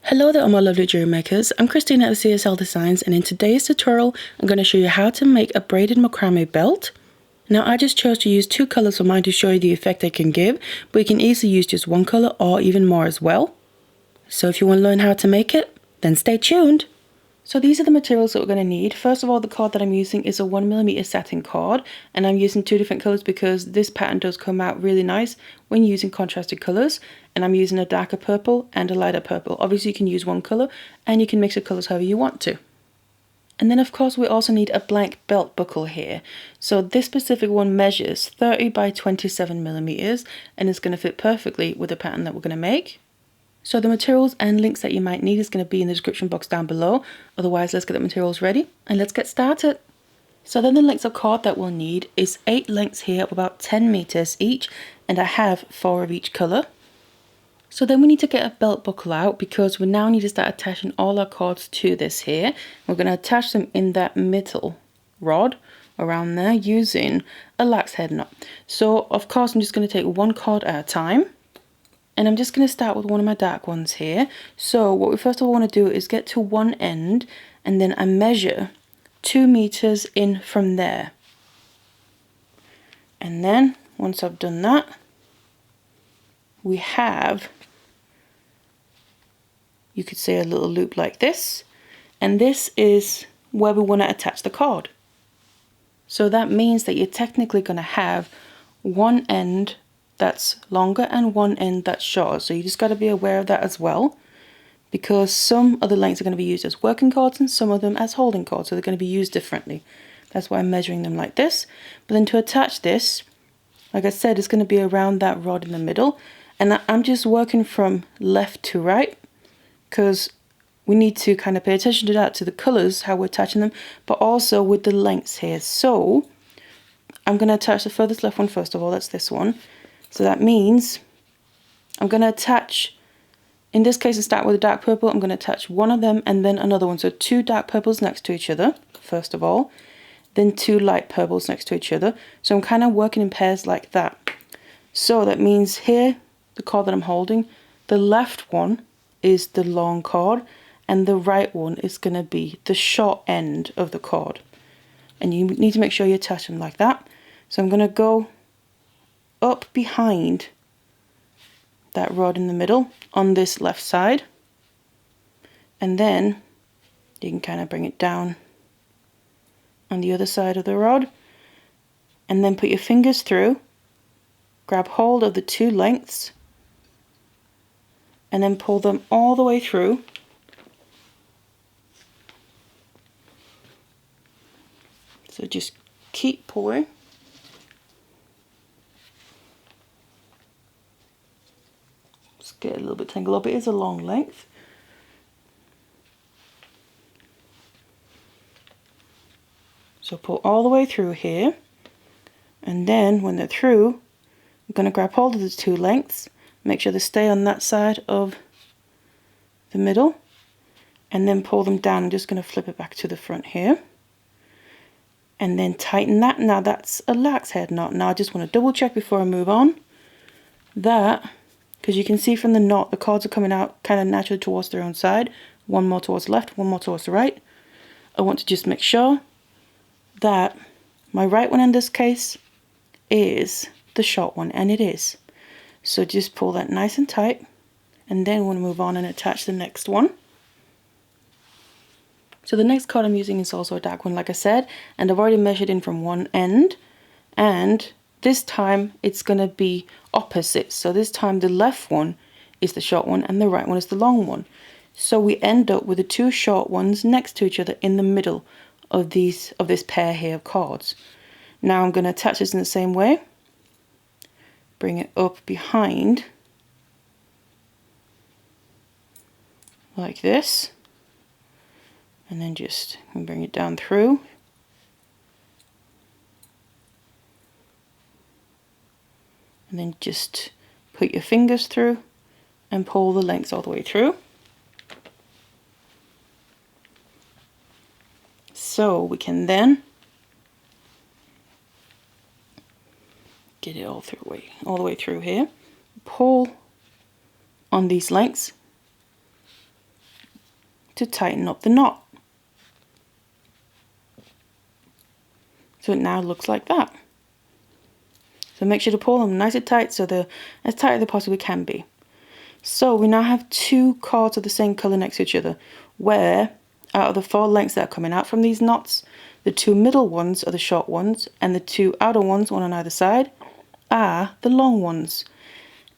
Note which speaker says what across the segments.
Speaker 1: Hello there all my lovely jewelry makers, I'm Christina at CSLdesigns, and in today's tutorial I'm going to show you how to make a braided macrame belt. Now I just chose to use two colours for mine to show you the effect they can give, but you can easily use just one colour or even more as well. So if you want to learn how to make it, then stay tuned. So these are the materials that we're going to need. First of all, the cord that I'm using is a 1mm satin cord, and I'm using two different colours because this pattern does come out really nice when using contrasted colours, and I'm using a darker purple and a lighter purple. Obviously you can use one colour and you can mix the colours however you want to. And then of course we also need a blank belt buckle here. So this specific one measures 30 by 27mm and is going to fit perfectly with the pattern that we're going to make. So the materials and links that you might need is going to be in the description box down below. Otherwise, let's get the materials ready and let's get started. So then the lengths of cord that we'll need is 8 lengths here of about 10 meters each, and I have 4 of each color. So then we need to get a belt buckle out because we now need to start attaching all our cords to this here. We're going to attach them in that middle rod around there using a lax head knot. So of course I'm just going to take one cord at a time. And I'm just going to start with one of my dark ones here. So what we first of all want to do is get to one end and then I measure 2 meters in from there. And then once I've done that, we have, you could say, a little loop like this. And this is where we want to attach the cord. So that means that you're technically going to have one end that's longer and one end that's shorter, so you just got to be aware of that as well, because some of the lengths are going to be used as working cords and some of them as holding cords, so they're going to be used differently. That's why I'm measuring them like this. But then to attach this, like I said, it's going to be around that rod in the middle, and I'm just working from left to right because we need to kind of pay attention to that, to the colors, how we're attaching them, but also with the lengths here. So I'm going to attach the furthest left one first of all, that's this one. So that means I'm going to attach, in this case I start with a dark purple, I'm going to attach one of them and then another one. So 2 dark purples next to each other, first of all, then 2 light purples next to each other. So I'm kind of working in pairs like that. So that means here, the cord that I'm holding, the left one is the long cord and the right one is going to be the short end of the cord. And you need to make sure you attach them like that. So I'm going to go up behind that rod in the middle on this left side, and then you can kind of bring it down on the other side of the rod and then put your fingers through, grab hold of the 2 lengths and then pull them all the way through. So just keep pulling. Get a little bit tangled up. It is a long length. So pull all the way through here, and then when they're through, I'm going to grab hold of the 2 lengths, make sure they stay on that side of the middle, and then pull them down. I'm just going to flip it back to the front here, and then tighten that. Now that's a lax head knot. Now I just want to double check before I move on that, because you can see from the knot, the cords are coming out kind of naturally towards their own side. One more towards the left, one more towards the right. I want to just make sure that my right one in this case is the short one, and it is. So just pull that nice and tight, and then we'll move on and attach the next one. So the next cord I'm using is also a dark one, like I said, and I've already measured in from one end, and this time it's going to be opposite. So this time the left one is the short one and the right one is the long one. So we end up with the 2 short ones next to each other in the middle of this pair here of cords. Now I'm going to attach this in the same way. Bring it up behind like this, and then just bring it down through. And then just put your fingers through and pull the lengths all the way through. So we can then get it all the way through here. Pull on these lengths to tighten up the knot. So it now looks like that. So make sure to pull them nice and tight so they're as tight as they possibly can be. So we now have 2 cords of the same colour next to each other, where out of the 4 lengths that are coming out from these knots, the 2 middle ones are the short ones, and the 2 outer ones, one on either side, are the long ones.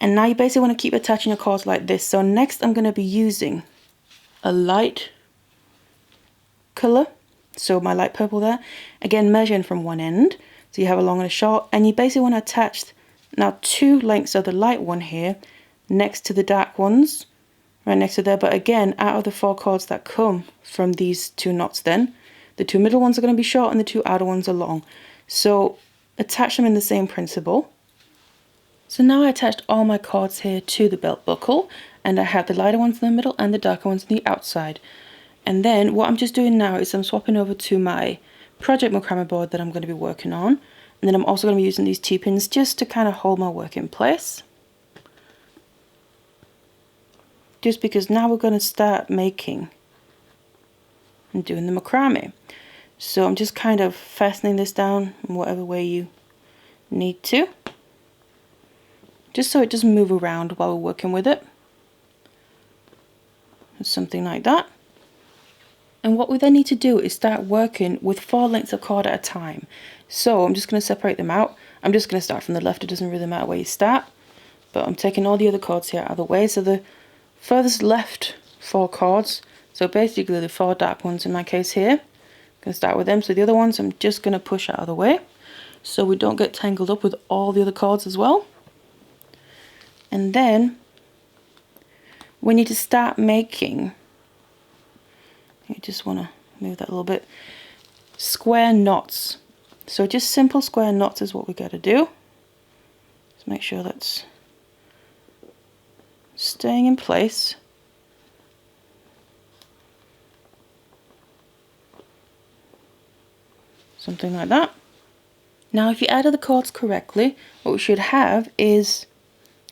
Speaker 1: And now you basically want to keep attaching your cords like this. So next I'm going to be using a light colour, so my light purple there, again measuring from one end, so you have a long and a short, and you basically want to attach now 2 lengths of the light one here next to the dark ones, right next to there, but again out of the 4 cords that come from these 2 knots, then the 2 middle ones are going to be short and the 2 outer ones are long. So attach them in the same principle. So now I attached all my cords here to the belt buckle, and I have the lighter ones in the middle and the darker ones on the outside. And then what I'm just doing now is I'm swapping over to my project macrame board that I'm going to be working on, and then I'm also going to be using these T-pins just to kind of hold my work in place. Just because now we're going to start making and doing the macrame. So I'm just kind of fastening this down in whatever way you need to, just so it doesn't move around while we're working with it. Something like that. And what we then need to do is start working with 4 lengths of cord at a time. So I'm just going to separate them out. I'm just going to start from the left. It doesn't really matter where you start, but I'm taking all the other cords here out of the way. So the furthest left 4 cords, so basically the 4 dark ones in my case here, I'm going to start with them. So the other ones I'm just going to push out of the way so we don't get tangled up with all the other cords as well. And then we need to start making, you just want to move that a little bit, square knots. So just simple square knots is what we got to do. Just make sure that's staying in place. Something like that. Now if you added the cords correctly, what we should have is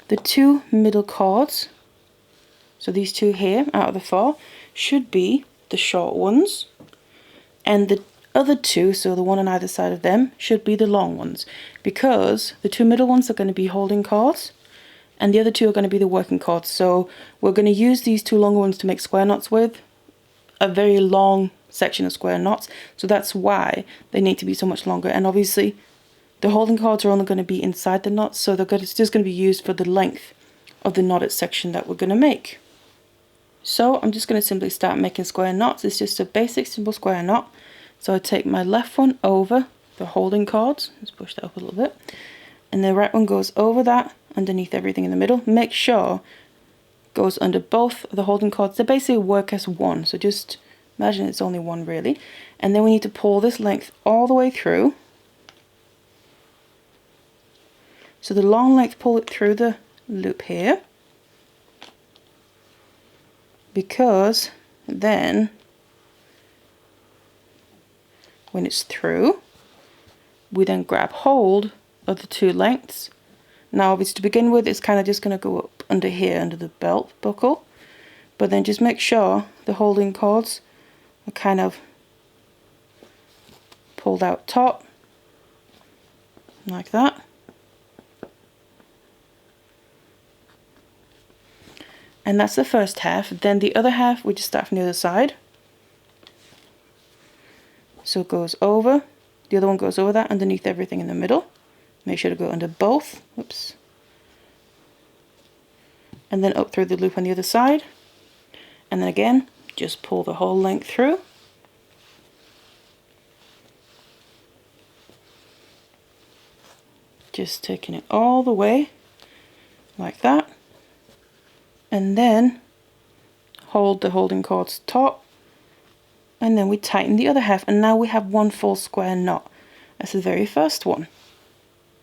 Speaker 1: the 2 middle cords. So these 2 here out of the 4 should be the short ones, and the other 2, so the one on either side of them, should be the long ones, because the 2 middle ones are going to be holding cords and the other 2 are going to be the working cords. So we're going to use these 2 longer ones to make square knots with, a very long section of square knots, so that's why they need to be so much longer. And obviously the holding cords are only going to be inside the knots, so it's just going to be used for the length of the knotted section that we're going to make. So I'm just going to simply start making square knots. It's just a basic simple square knot. So I take my left one over the holding cords, let's push that up a little bit, and the right one goes over that, underneath everything in the middle. Make sure it goes under both of the holding cords. They basically work as one, so just imagine it's only one really. And then we need to pull this length all the way through. So the long length, pull it through the loop here, because then when it's through, we then grab hold of the 2 lengths. Now obviously to begin with, it's kind of just going to go up under here, under the belt buckle, but then just make sure the holding cords are kind of pulled out top, like that. And that's the first half. Then the other half, we just start from the other side. So it goes over, the other one goes over that, underneath everything in the middle. Make sure to go under both, whoops. And then up through the loop on the other side. And then again, just pull the whole length through. Just taking it all the way, like that. And then hold the holding cords top, and then we tighten the other half, and now we have one full square knot. That's the very first one.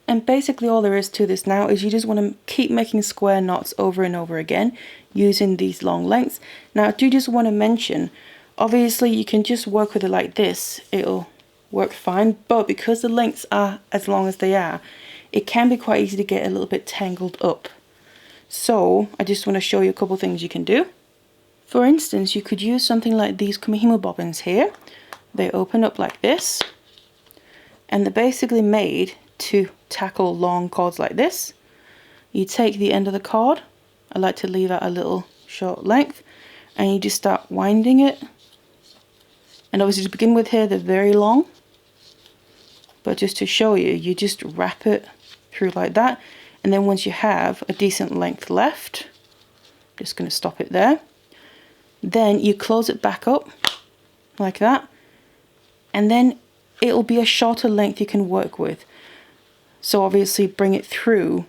Speaker 1: And basically all there is to this now is you just want to keep making square knots over and over again using these long lengths. Now I do just want to mention, obviously you can just work with it like this, it'll work fine, but because the lengths are as long as they are, it can be quite easy to get a little bit tangled up. So I just want to show you a couple things you can do. For instance, you could use something like these Kumihimo bobbins here. They open up like this, and they're basically made to tackle long cords like this. You take the end of the cord, I like to leave out a little short length, and you just start winding it. And obviously to begin with here, they're very long, but just to show you, you just wrap it through like that, and then once you have a decent length left, just going to stop it there, then you close it back up like that, and then it'll be a shorter length you can work with. So obviously bring it through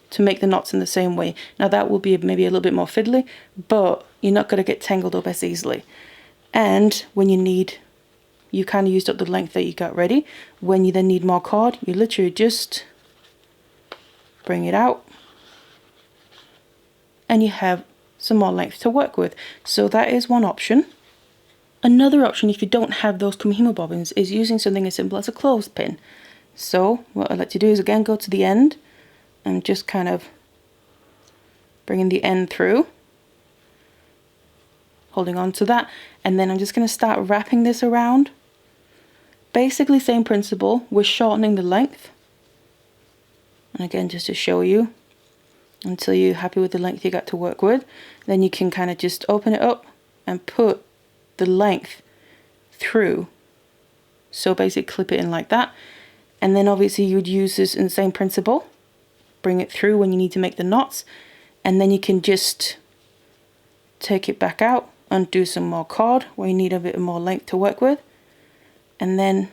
Speaker 1: to make the knots in the same way. Now that will be maybe a little bit more fiddly, but you're not going to get tangled up as easily. And when you kind of used up the length that you got ready, when you then need more cord, you literally just bring it out and you have some more length to work with. So that is one option. Another option, if you don't have those Kumihimo bobbins, is using something as simple as a clothespin. So what I like to do is again go to the end and just kind of bringing the end through, holding on to that, and then I'm just going to start wrapping this around. Basically same principle, we're shortening the length, and again just to show you, until you're happy with the length you got to work with, then you can kind of just open it up and put the length through. So basically clip it in like that, and then obviously you would use this in the same principle, bring it through when you need to make the knots, and then you can just take it back out, undo some more cord where you need a bit more length to work with, and then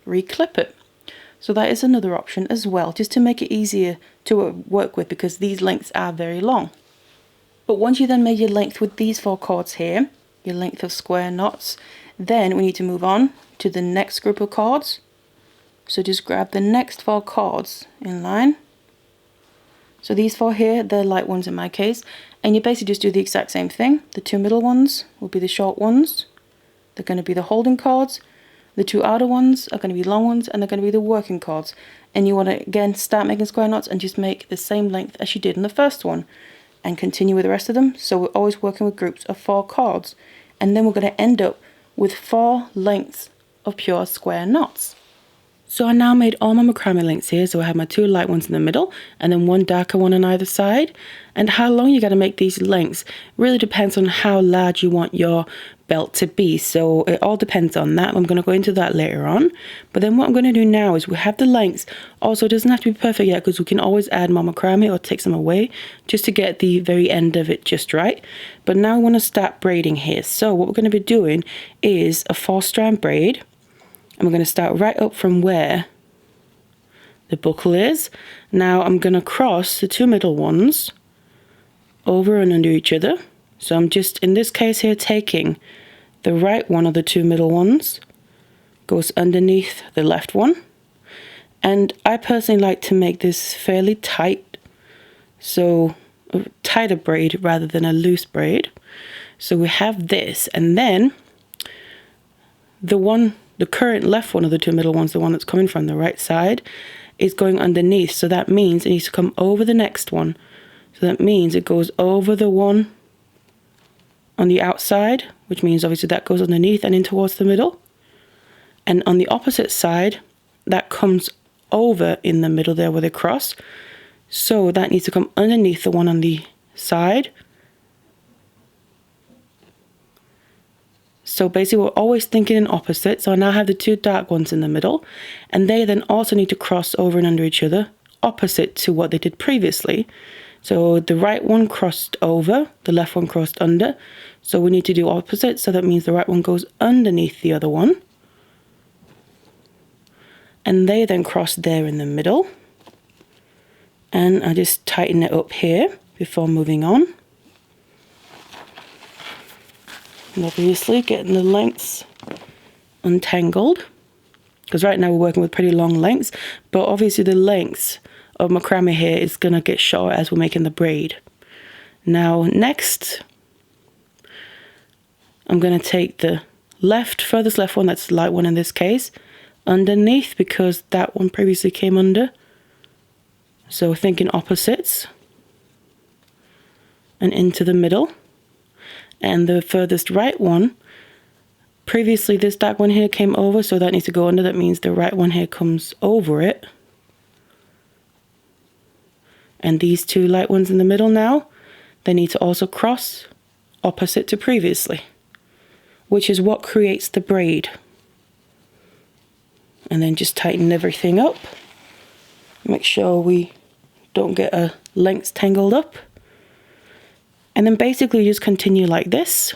Speaker 1: reclip it. So that is another option as well, just to make it easier to work with, because these lengths are very long. But once you then made your length with these 4 cords here, your length of square knots, then we need to move on to the next group of cords. So just grab the next 4 cords in line. So these 4 here, they're light ones in my case, and you basically just do the exact same thing. The 2 middle ones will be the short ones, they're going to be the holding cords, the 2 outer ones are going to be long ones, and they're going to be the working cords. And you want to again start making square knots and just make the same length as you did in the first one, and continue with the rest of them. So we're always working with groups of 4 cords, and then we're going to end up with 4 lengths of pure square knots. So I now made all my macrame lengths here, so I have my 2 light ones in the middle and then 1 darker one on either side. And how long you got to make these lengths really depends on how large you want your belt to be, so it all depends on that. I'm going to go into that later on, but then what I'm going to do now is we have the lengths. Also, it doesn't have to be perfect yet, because we can always add more macrame or take some away just to get the very end of it just right. But now I want to start braiding here. So what we're going to be doing is a 4-strand braid, and we're going to start right up from where the buckle is. Now I'm going to cross the 2 middle ones over and under each other. So I'm just, in this case here, taking the right one of the 2 middle ones, goes underneath the left one. And I personally like to make this fairly tight, so a tighter braid rather than a loose braid. So we have this, and then the current left one of the 2 middle ones, the one that's coming from the right side, is going underneath. So that means it needs to come over the next one. So that means it goes over the one on the outside, which means obviously that goes underneath and in towards the middle. And on the opposite side, that comes over in the middle there where they cross. So that needs to come underneath the one on the side. So basically we're always thinking in opposite. So I now have the 2 dark ones in the middle, and they then also need to cross over and under each other, opposite to what they did previously. So the right one crossed over, the left one crossed under. So we need to do opposite. So that means the right one goes underneath the other one, and they then cross there in the middle. And I just tighten it up here before moving on. And obviously getting the lengths untangled, because right now we're working with pretty long lengths, but obviously the lengths of macrame here is going to get shorter as we're making the braid. Now next, I'm going to take the furthest left one, that's the light one in this case, underneath, because that one previously came under. So thinking opposites, and into the middle, and the furthest right one, previously this dark one here came over, so that needs to go under. That means the right one here comes over it. And these two light ones in the middle now, they need to also cross opposite to previously, which is what creates the braid. And then just tighten everything up. Make sure we don't get our lengths tangled up. And then basically just continue like this.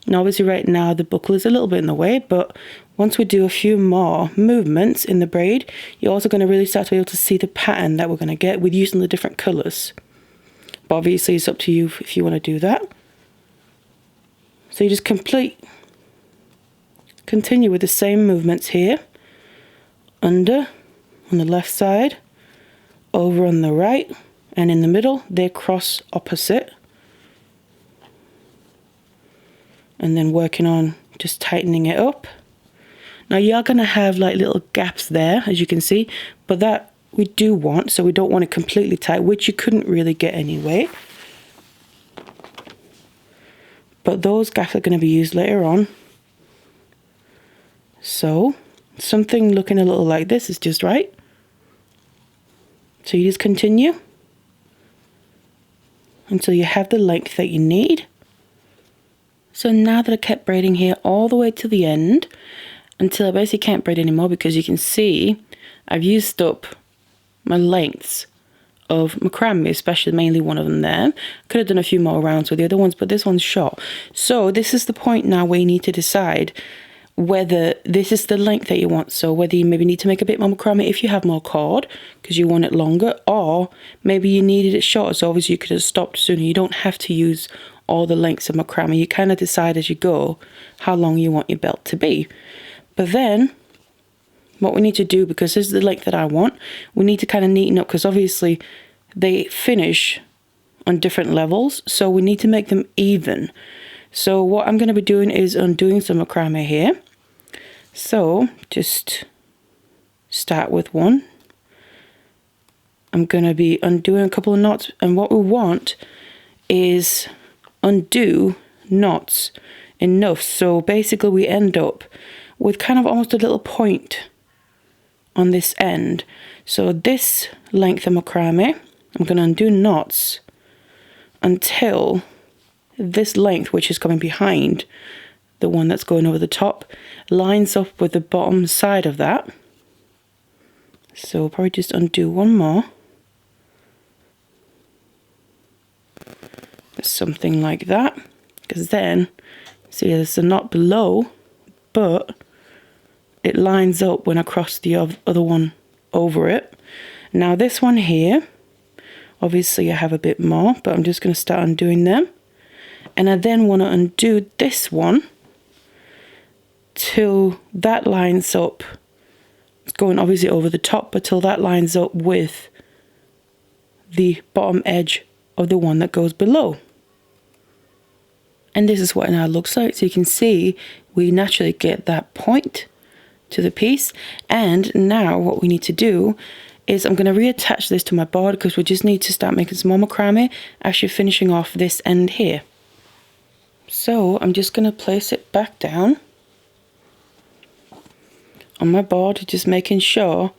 Speaker 1: And obviously right now the buckle is a little bit in the way, but once we do a few more movements in the braid, you're also going to really start to be able to see the pattern that we're going to get with using the different colours. But obviously it's up to you if you want to do that. So you just continue with the same movements here. Under on the left side, over on the right, and in the middle they cross opposite. And then working on just tightening it up. Now you are going to have like little gaps there, as you can see, but that we do want, so we don't want it completely tight, which you couldn't really get anyway. But those gaps are going to be used later on. So something looking a little like this is just right. So you just continue until you have the length that you need. So now that I kept braiding here all the way to the end, until I basically can't braid anymore, because you can see I've used up my lengths of macrame, especially mainly one of them there. Could have done a few more rounds with the other ones, but this one's short. So this is the point now where you need to decide whether this is the length that you want. So whether you maybe need to make a bit more macrame if you have more cord because you want it longer, or maybe you needed it shorter, so obviously you could have stopped sooner. You don't have to use all the lengths of macrame. You kind of decide as you go how long you want your belt to be. But then what we need to do, because this is the length that I want, we need to kind of neaten up, because obviously they finish on different levels, so we need to make them even. So what I'm going to be doing is undoing some macrame here. So just start with one. I'm going to be undoing a couple of knots, and what we want is undo knots enough so basically we end up with kind of almost a little point on this end. So this length of macrame, I'm going to undo knots until this length, which is coming behind the one that's going over the top, lines up with the bottom side of that. So we'll probably just undo one more. Something like that, because then see there's a knot below, but it lines up when I cross the other one over it. Now this one here, obviously I have a bit more, but I'm just going to start undoing them. And I then want to undo this one till that lines up. It's going obviously over the top, but till that lines up with the bottom edge of the one that goes below. And this is what it now looks like. So you can see we naturally get that point to the piece. And now what we need to do is I'm going to reattach this to my board, because we just need to start making some more macrame, actually finishing off this end here. So I'm just going to place it back down on my board, just making sure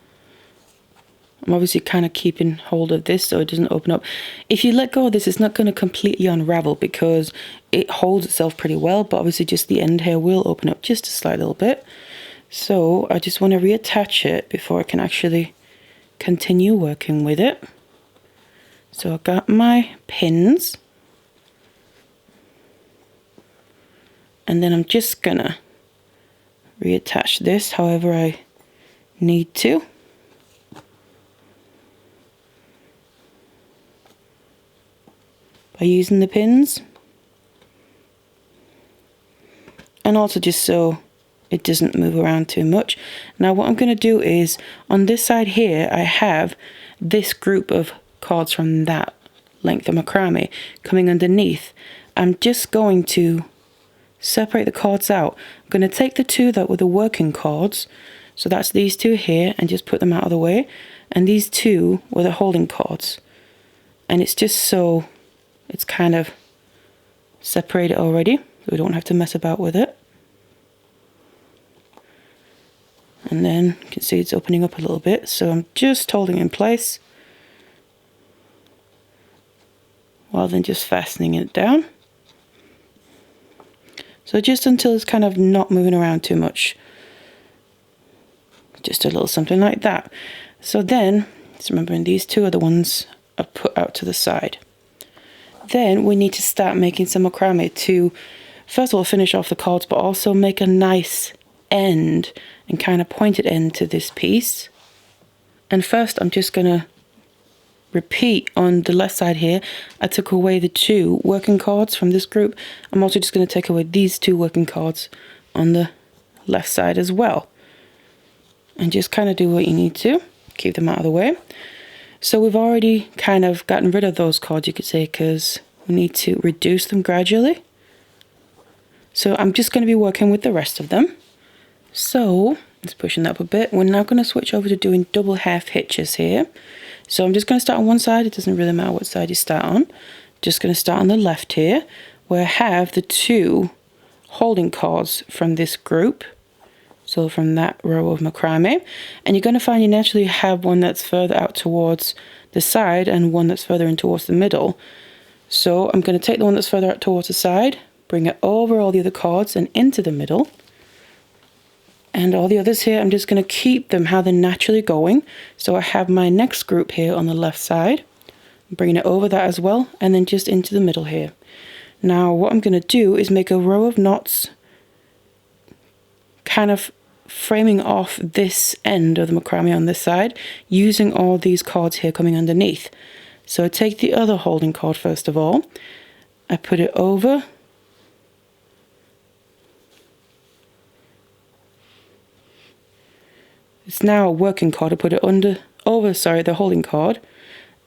Speaker 1: I'm obviously kind of keeping hold of this so it doesn't open up. If you let go of this, it's not going to completely unravel because it holds itself pretty well, but obviously just the end here will open up just a slight little bit. So I just want to reattach it before I can actually continue working with it. So I've got my pins, and then I'm just gonna reattach this however I need to. By using the pins, and also just so it doesn't move around too much. Now what I'm going to do is on this side here I have this group of cords from that length of macrame coming underneath. I'm just going to separate the cords out. I'm going to take the two that were the working cords, so that's these two here, and just put them out of the way, and these two were the holding cords, and it's just so it's kind of separated already, so we don't have to mess about with it. And then you can see it's opening up a little bit, so I'm just holding it in place rather than just fastening it down. So just until it's kind of not moving around too much. Just a little something like that. So then, just remembering these two are the ones I've put out to the side. Then we need to start making some macrame to, first of all, finish off the cords, but also make a nice end and kind of pointed end to this piece. And first I'm just going to repeat on the left side here. I took away the 2 working cords from this group. I'm also just going to take away these 2 working cords on the left side as well. And just kind of do what you need to. Keep them out of the way. So we've already kind of gotten rid of those cords, you could say, because we need to reduce them gradually. So I'm just going to be working with the rest of them. So let's pushing that up a bit. We're now going to switch over to doing double half hitches here. So I'm just going to start on one side. It doesn't really matter what side you start on. Just going to start on the left here, where I have the 2 holding cords from this group. So from that row of macrame. And you're going to find you naturally have one that's further out towards the side and one that's further in towards the middle. So I'm going to take the one that's further out towards the side, bring it over all the other cords and into the middle. And all the others here, I'm just going to keep them how they're naturally going. So I have my next group here on the left side. I'm bringing it over that as well, and then just into the middle here. Now what I'm going to do is make a row of knots, kind of framing off this end of the macrame on this side, using all these cords here coming underneath. So I take the other holding cord first of all. I put it over. It's now a working cord. I put it over the holding cord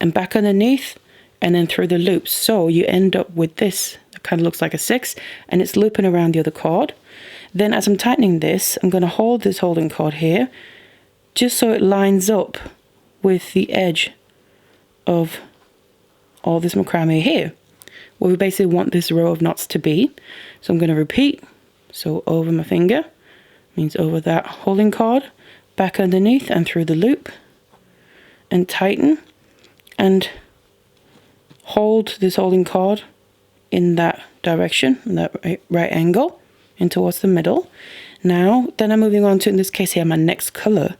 Speaker 1: and back underneath and then through the loops. So you end up with this. It kind of looks like a 6 and it's looping around the other cord. Then as I'm tightening this, I'm going to hold this holding cord here just so it lines up with the edge of all this macrame here, where we basically want this row of knots to be. So I'm going to repeat. So over my finger means over that holding cord, back underneath and through the loop, and tighten and hold this holding cord in that direction, in that right angle, in towards the middle. Now then I'm moving on to, in this case here, my next color.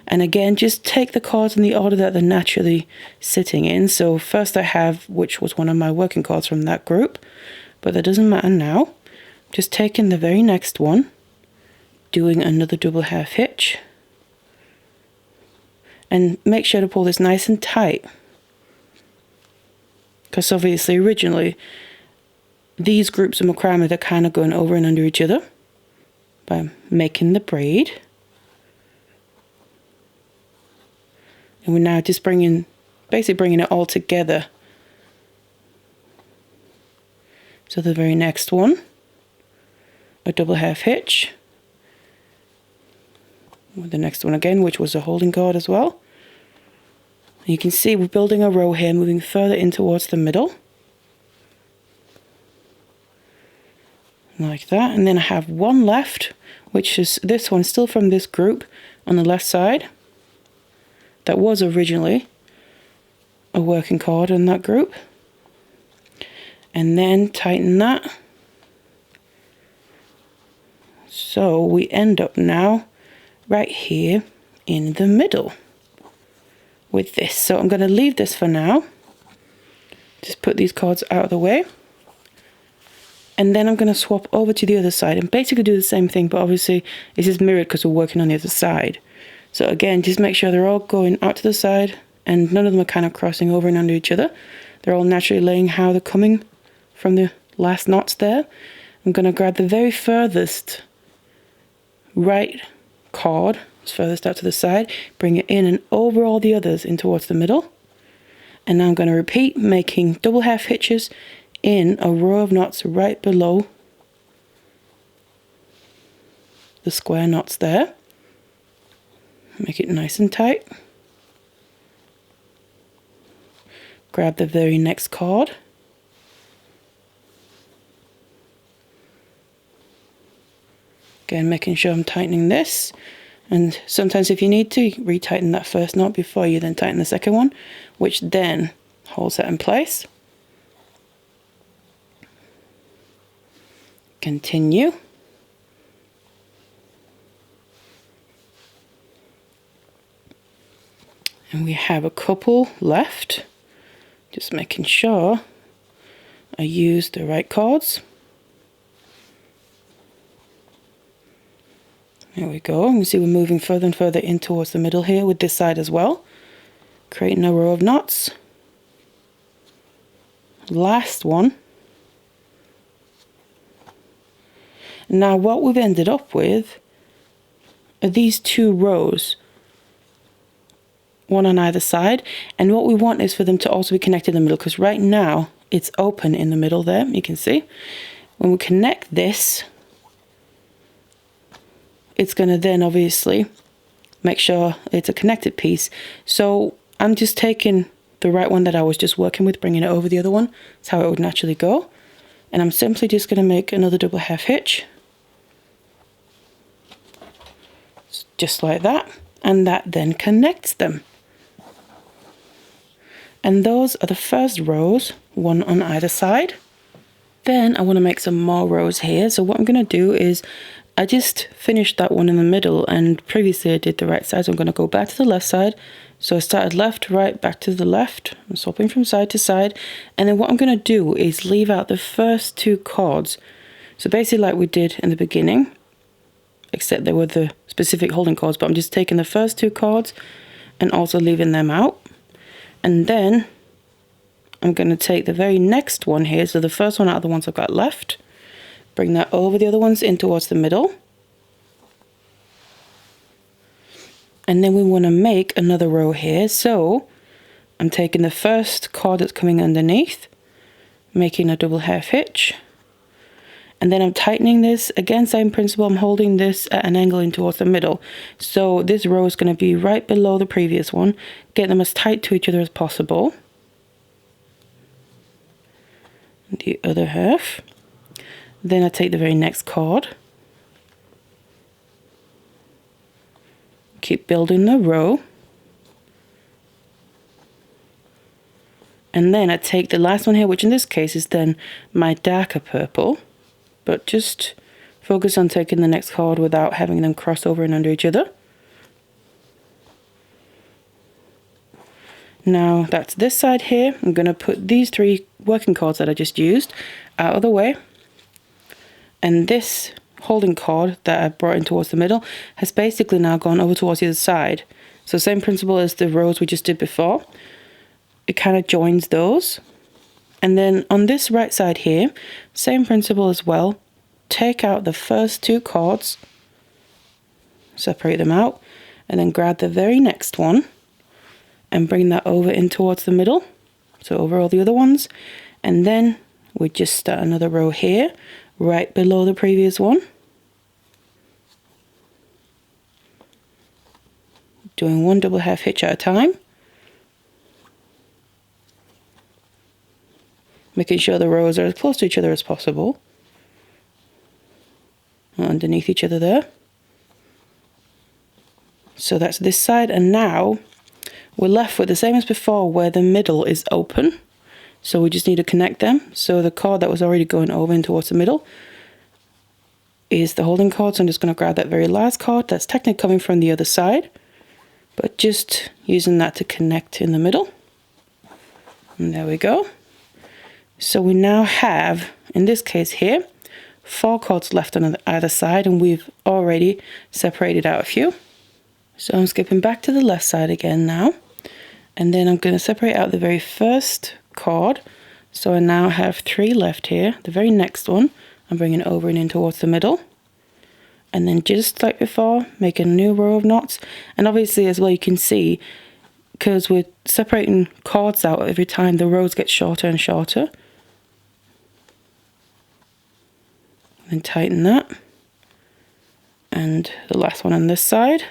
Speaker 1: And again, just take the cords in the order that they're naturally sitting in. So first I have, which was one of my working cords from that group, but that doesn't matter now. Just taking the very next one, doing another double half hitch, and make sure to pull this nice and tight, because obviously originally these groups of macrame are kind of going over and under each other by making the braid. And we're now just basically bringing it all together. So the very next one, a double half hitch, with the next one again, which was a holding cord as well. And you can see we're building a row here, moving further in towards the middle. Like that. And then I have one left, which is this one, still from this group on the left side. That was originally a working cord in that group. And then tighten that. So we end up now right here in the middle with this. So I'm going to leave this for now. Just put these cords out of the way. And then I'm going to swap over to the other side and basically do the same thing, but obviously this is mirrored because we're working on the other side. So again, just make sure they're all going out to the side and none of them are kind of crossing over and under each other. They're all naturally laying how they're coming from the last knots there. I'm going to grab the very furthest right cord, it's furthest out to the side, bring it in and over all the others in towards the middle. And now I'm going to repeat, making double half hitches in a row of knots right below the square knots there. Make it nice and tight. Grab the very next cord. Again, making sure I'm tightening this. And sometimes if you need to, retighten that first knot before you then tighten the second one, which then holds that in place. Continue. And we have a couple left. Just making sure I use the right cords. There we go. You can see we're moving further and further in towards the middle here with this side as well. Creating a row of knots. Last one. Now what we've ended up with are these two rows, one on either side, and what we want is for them to also be connected in the middle, because right now it's open in the middle there, you can see. When we connect this, it's going to then obviously make sure it's a connected piece. So I'm just taking the right one that I was just working with, bringing it over the other one. That's how it would naturally go. And I'm simply just going to make another double half hitch. Just like that. And that then connects them. And those are the first rows, one on either side. Then I want to make some more rows here. So what I'm going to do is, I just finished that one in the middle, and previously I did the right side, so I'm going to go back to the left side. So I started left, right, back to the left. I'm swapping from side to side. And then what I'm going to do is leave out the first two cords. So basically like we did in the beginning, except they were the specific holding cords, but I'm just taking the first two cords and also leaving them out. And then I'm going to take the very next one here, so the first one out of the ones I've got left, bring that over the other ones in towards the middle. And then we want to make another row here. So I'm taking the first cord that's coming underneath, making a double half hitch. And then I'm tightening this. Again, same principle, I'm holding this at an angle in towards the middle. So this row is going to be right below the previous one. Get them as tight to each other as possible. The other half. Then I take the very next cord, keep building the row, and then I take the last one here, which in this case is then my darker purple, but just focus on taking the next cord without having them cross over and under each other. Now that's this side here. I'm going to put these three working cords that I just used out of the way. And this holding cord that I brought in towards the middle has basically now gone over towards the other side. So same principle as the rows we just did before. It kind of joins those. And then on this right side here, same principle as well. Take out the first two cords, separate them out, and then grab the very next one and bring that over in towards the middle. So over all the other ones. And then we just start another row here, right below the previous one. Doing one double half hitch at a time. Making sure the rows are as close to each other as possible. Underneath each other there. So that's this side, and now we're left with the same as before where the middle is open. So we just need to connect them. So the cord that was already going over in towards the middle is the holding cord. So I'm just going to grab that very last cord that's technically coming from the other side, but just using that to connect in the middle. And there we go. So we now have, in this case here, 4 cords left on either side, and we've already separated out a few. So I'm skipping back to the left side again now, and then I'm going to separate out the very first cord. So I now have 3 left here. The very next one I'm bringing over and in towards the middle, and then just like before, make a new row of knots. And obviously as well, you can see, because we're separating cords out every time, the rows get shorter and shorter. And tighten that, and the last one on this side.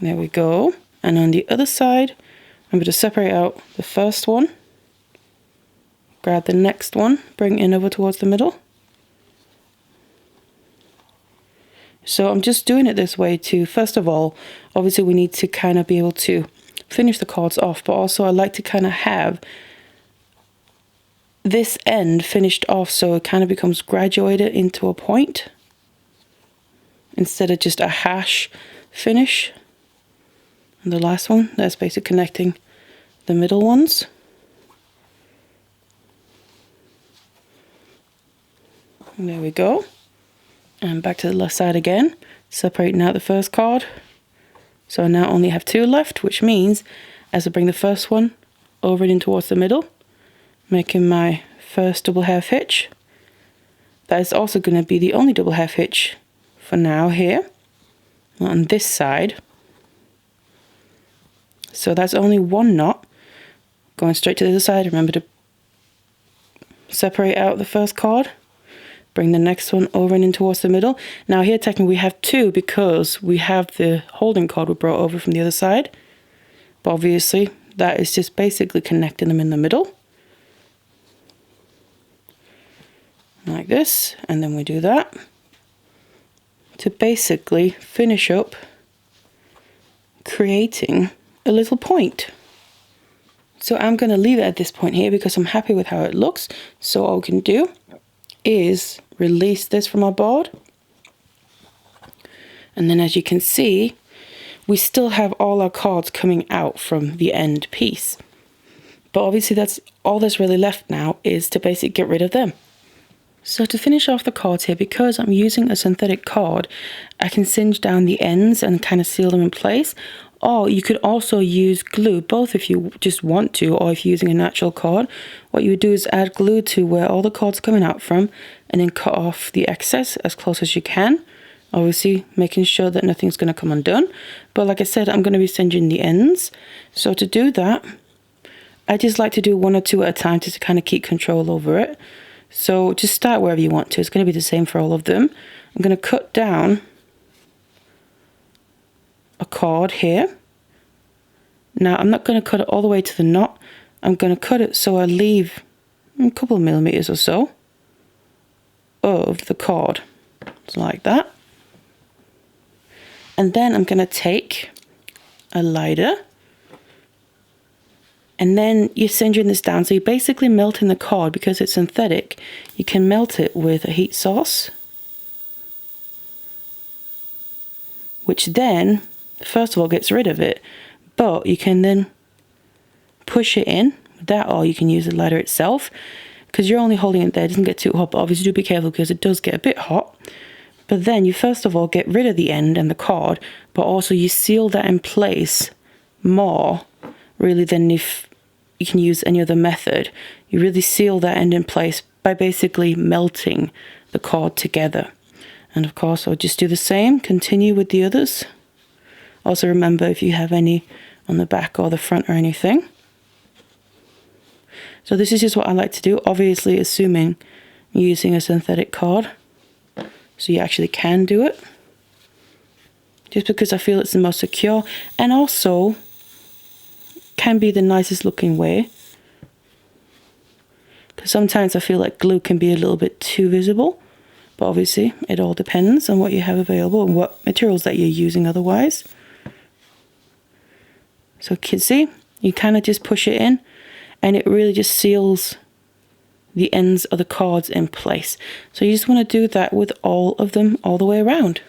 Speaker 1: There we go. And on the other side, I'm going to separate out the first one, grab the next one, bring it in over towards the middle, So I'm just doing it this way to, first of all, obviously we need to kind of be able to finish the cords off, but also I like to kind of have this end finished off so it kind of becomes graduated into a point instead of just a hash finish. And the last one, that's basically connecting the middle ones. And there we go. And back to the left side again, separating out the first cord. So I now only have 2 left, which means as I bring the first one over and in towards the middle, making my first double half hitch. That is also going to be the only double half hitch for now here on this side. So that's only 1 knot going straight to the other side. Remember to separate out the first cord. Bring the next one over and in towards the middle. Now here technically we have 2 because we have the holding cord we brought over from the other side. But obviously that is just basically connecting them in the middle. Like this. And then we do that to basically finish up creating a little point. So I'm going to leave it at this point here because I'm happy with how it looks. So all we can do is release this from our board, and then as you can see we still have all our cords coming out from the end piece, but obviously that's all that's really left now is to basically get rid of them. So to finish off the cords here, because I'm using a synthetic cord, I can singe down the ends and kind of seal them in place. Or you could also use glue, both if you just want to, or if you're using a natural cord. What you would do is add glue to where all the cord's coming out from, and then cut off the excess as close as you can. Obviously making sure that nothing's going to come undone. But like I said, I'm going to be singeing the ends. So to do that, I just like to do 1 or 2 at a time just to kind of keep control over it. So just start wherever you want to. It's going to be the same for all of them. I'm going to cut down a cord here. Now I'm not going to cut it all the way to the knot. I'm going to cut it so I leave a couple of millimeters or so of the cord. It's like that. And then I'm going to take a lighter, and then you're singeing this down. So you're basically melting the cord because it's synthetic. You can melt it with a heat source, which then first of all gets rid of it, but you can then push it in with that, or you can use the lighter itself because you're only holding it there. It doesn't get too hot, but obviously do be careful because it does get a bit hot. But then you first of all get rid of the end and the cord, but also you seal that in place more really than if you can use any other method. You really seal that end in place by basically melting the cord together. And of course I'll just do the same, continue with the others. Also remember if you have any on the back or the front or anything. So this is just what I like to do, obviously assuming you're using a synthetic cord. So you actually can do it. Just because I feel it's the most secure and also can be the nicest looking way. Because sometimes I feel like glue can be a little bit too visible. But obviously it all depends on what you have available and what materials that you're using otherwise. So you can see, you kind of just push it in and it really just seals the ends of the cords in place. So you just want to do that with all of them all the way around.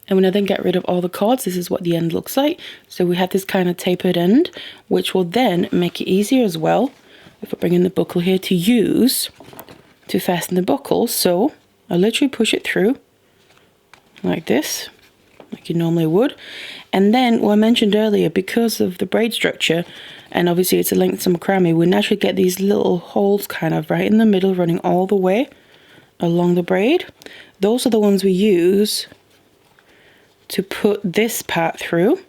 Speaker 1: And when I then get rid of all the cords, this is what the end looks like. So we have this kind of tapered end, which will then make it easier as well, if I bring in the buckle here, to use to fasten the buckle. So I literally push it through like this, like you normally would. And then what I mentioned earlier, because of the braid structure, and obviously it's a length to macrame, we naturally get these little holes kind of right in the middle running all the way along the braid. Those are the ones we use to put this part through.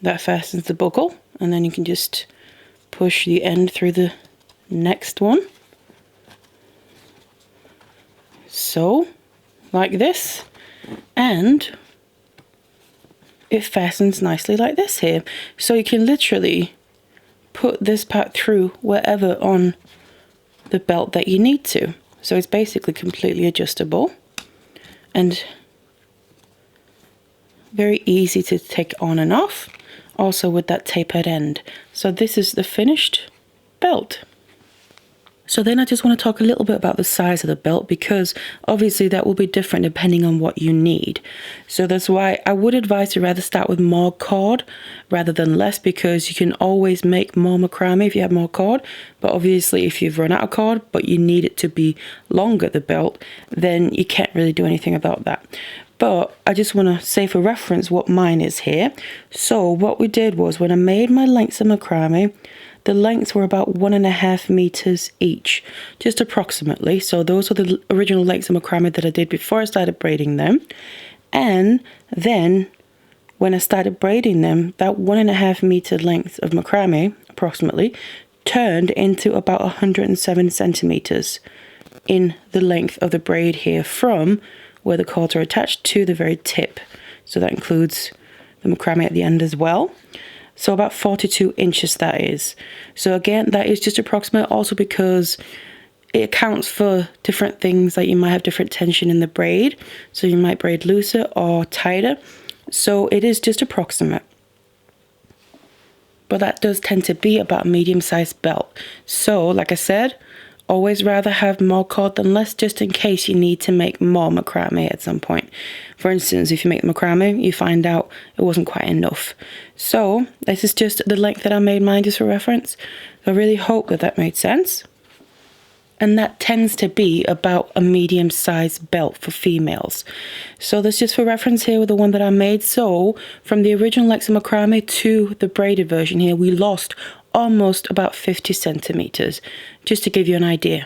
Speaker 1: That fastens the buckle, and then you can just push the end through the next one. So, like this, and it fastens nicely like this here. So you can literally put this part through wherever on the belt that you need to. So it's basically completely adjustable. And very easy to take on and off, also with that tapered end. So this is the finished belt. So then I just want to talk a little bit about the size of the belt, because obviously that will be different depending on what you need. So that's why I would advise to rather start with more cord rather than less, because you can always make more macrame if you have more cord. But obviously if you've run out of cord but you need it to be longer, the belt, then you can't really do anything about that. But I just want to say for reference what mine is here. So what we did was, when I made my lengths of macrame, the lengths were about 1.5 meters each, just approximately. So those are the original lengths of macrame that I did before I started braiding them. And then when I started braiding them, that 1.5 meter length of macrame, approximately, turned into about 107 centimeters in the length of the braid here, from where the cords are attached to the very tip. So that includes the macrame at the end as well. So about 42 inches that is. So again, that is just approximate, also because it accounts for different things, like you might have different tension in the braid. So you might braid looser or tighter. So it is just approximate. But that does tend to be about a medium-sized belt. So like I said, always rather have more cord than less, just in case you need to make more macrame at some point. For instance, if you make the macrame, you find out it wasn't quite enough. So this is just the length that I made mine, just for reference. I really hope that that made sense. And that tends to be about a medium-sized belt for females. So that's just for reference here with the one that I made. So from the original lengths of macrame to the braided version here, we lost almost about 50 centimeters, just to give you an idea.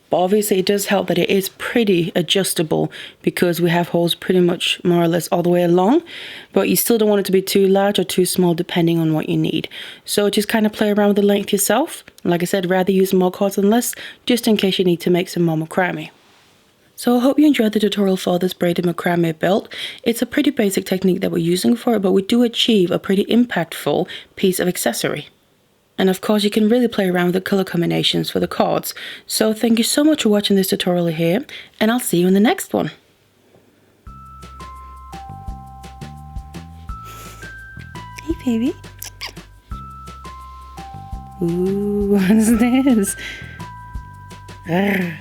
Speaker 1: But obviously it does help that it is pretty adjustable, because we have holes pretty much more or less all the way along, but you still don't want it to be too large or too small depending on what you need. So just kind of play around with the length yourself. Like I said, rather use more cords than less, just in case you need to make some more macrame. So I hope you enjoyed the tutorial for this braided macrame belt. It's a pretty basic technique that we're using for it, but we do achieve a pretty impactful piece of accessory. And of course you can really play around with the color combinations for the cords. So thank you so much for watching this tutorial here, and I'll see you in the next one. Hey baby. Ooh, what's this? Arr.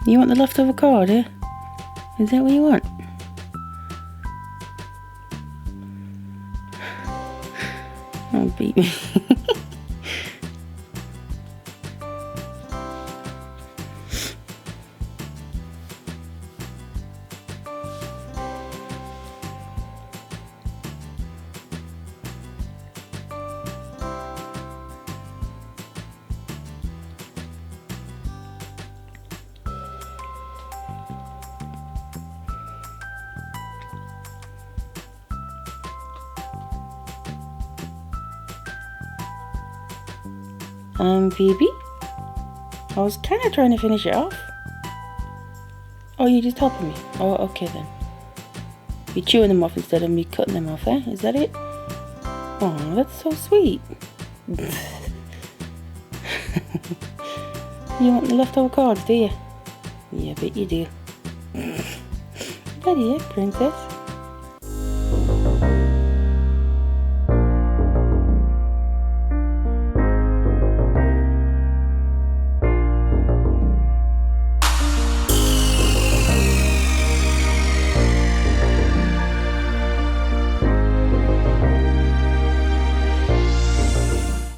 Speaker 1: You want the leftover cord, eh? Is that what you want? Oh, baby. Baby? I was kind of trying to finish it off. Oh, you're just helping me? Oh, okay then. You're chewing them off instead of me cutting them off, eh? Is that it? Oh, that's so sweet. You want the leftover cards, do you? Yeah, I bet you do. Daddy, princess.